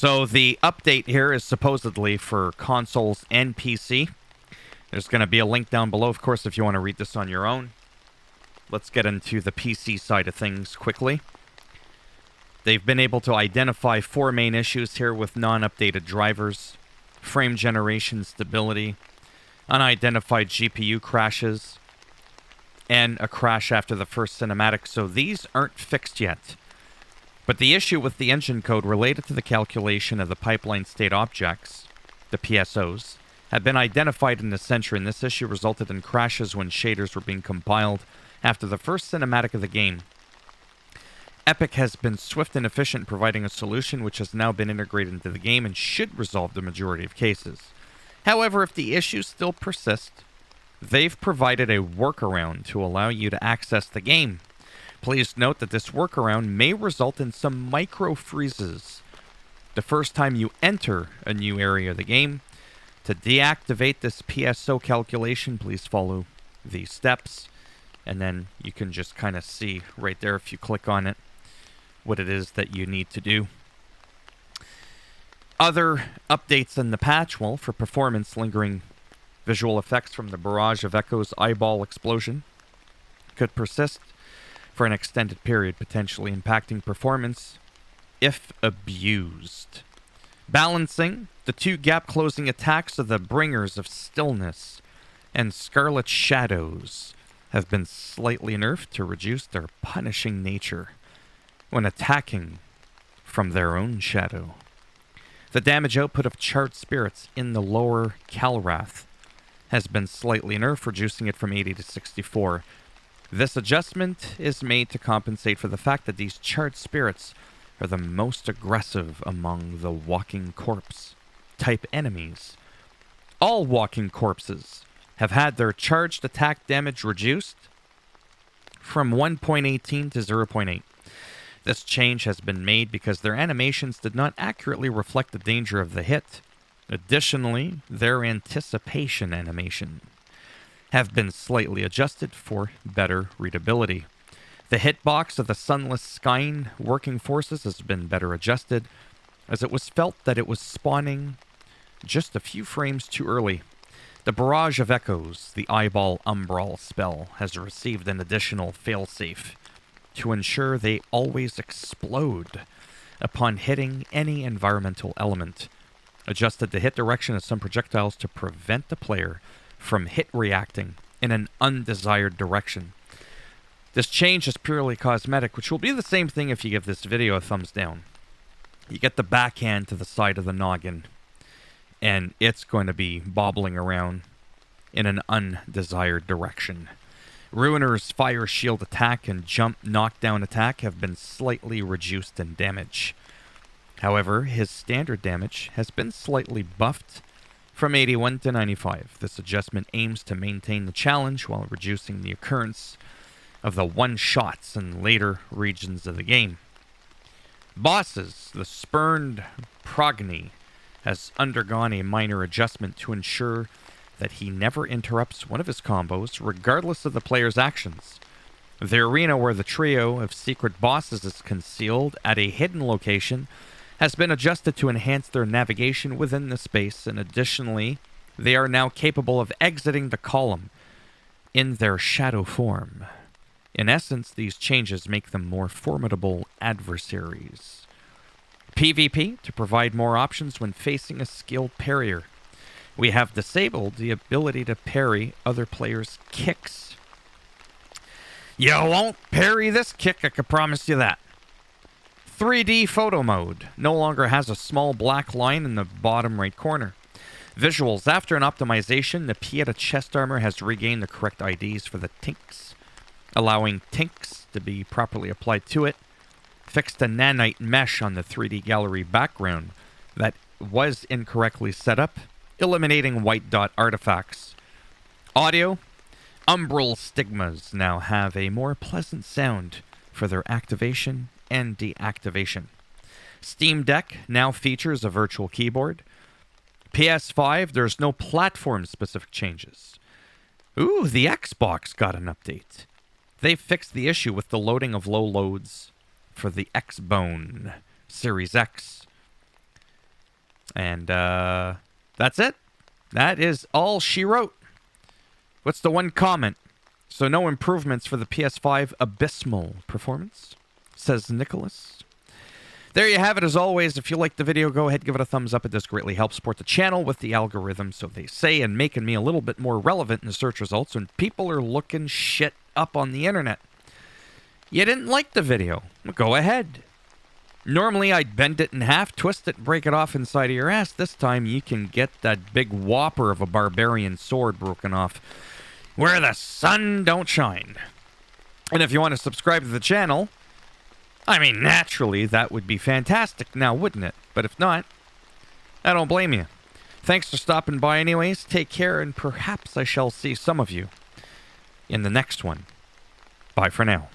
So the update here is supposedly for consoles and PC. There's going to be a link down below, of course, if you want to read this on your own. Let's get into the PC side of things quickly. They've been able to identify 4 main issues here with non-updated drivers, frame generation stability, unidentified GPU crashes, and a crash after the first cinematic, so these aren't fixed yet. But the issue with the engine code related to the calculation of the pipeline state objects, the PSOs, had been identified in the Sentry, and this issue resulted in crashes when shaders were being compiled after the first cinematic of the game. Epic has been swift and efficient in providing a solution which has now been integrated into the game and should resolve the majority of cases. However, if the issues still persist, they've provided a workaround to allow you to access the game. Please note that this workaround may result in some micro freezes the first time you enter a new area of the game. To deactivate this PSO calculation, please follow these steps, and then you can just kind of see right there if you click on it what it is that you need to do. Other updates in the patch, well, for performance, lingering visual effects from the barrage of echoes eyeball explosion could persist for an extended period, potentially impacting performance if abused. Balancing, the 2 gap-closing attacks of the Bringers of Stillness and Scarlet Shadows have been slightly nerfed to reduce their punishing nature when attacking from their own shadow. The damage output of Charred Spirits in the lower Calrath has been slightly nerfed, reducing it from 80 to 64. This adjustment is made to compensate for the fact that these Charred Spirits are the most aggressive among the Walking Corpse type enemies. All Walking Corpses have had their charged attack damage reduced from 1.18 to 0.8. This change has been made because their animations did not accurately reflect the danger of the hit. Additionally, their anticipation animation have been slightly adjusted for better readability. The hitbox of the Sunless Skyne working forces has been better adjusted, as it was felt that it was spawning just a few frames too early. The Barrage of Echoes, the Eyeball Umbral spell, has received an additional failsafe to ensure they always explode upon hitting any environmental element. Adjusted the hit direction of some projectiles to prevent the player from hit reacting in an undesired direction. This change is purely cosmetic, which will be the same thing if you give this video a thumbs down. You get the backhand to the side of the noggin, and it's going to be bobbling around in an undesired direction. Ruiner's Fire Shield attack and Jump Knockdown attack have been slightly reduced in damage. However, his standard damage has been slightly buffed from 81 to 95. This adjustment aims to maintain the challenge while reducing the occurrence of the one-shots in later regions of the game. Bosses, the Spurned Progny has undergone a minor adjustment to ensure that he never interrupts one of his combos, regardless of the player's actions. The arena where the trio of secret bosses is concealed at a hidden location has been adjusted to enhance their navigation within the space, and additionally, they are now capable of exiting the column in their shadow form. In essence, these changes make them more formidable adversaries. PvP, to provide more options when facing a skilled parrier. We have disabled the ability to parry other players' kicks. You won't parry this kick, I can promise you that. 3D photo mode no longer has a small black line in the bottom right corner. Visuals. After an optimization, the Pieta chest armor has regained the correct IDs for the tinks, allowing tinks to be properly applied to it. Fixed a nanite mesh on the 3D gallery background that was incorrectly set up, eliminating white dot artifacts. Audio. Umbral stigmas now have a more pleasant sound for their activation and deactivation. Steam Deck now features a virtual keyboard. PS5, there's no platform-specific changes. Ooh, the Xbox got an update. They fixed the issue with the loading of low loads for the Xbone Series X. And that's it. That is all she wrote. What's the one comment? So no improvements for the PS5 abysmal performance, says Nicholas. There you have it. As always, if you liked the video, go ahead, give it a thumbs up. It does greatly help support the channel with the algorithm, so they say, and making me a little bit more relevant in the search results when people are looking shit up on the internet. You didn't like the video? Well, go ahead. Normally, I'd bend it in half, twist it, and break it off inside of your ass. This time, you can get that big whopper of a barbarian sword broken off where the sun don't shine. And if you want to subscribe to the channel, I mean, naturally, that would be fantastic now, wouldn't it? But if not, I don't blame you. Thanks for stopping by anyways. Take care, and perhaps I shall see some of you in the next one. Bye for now.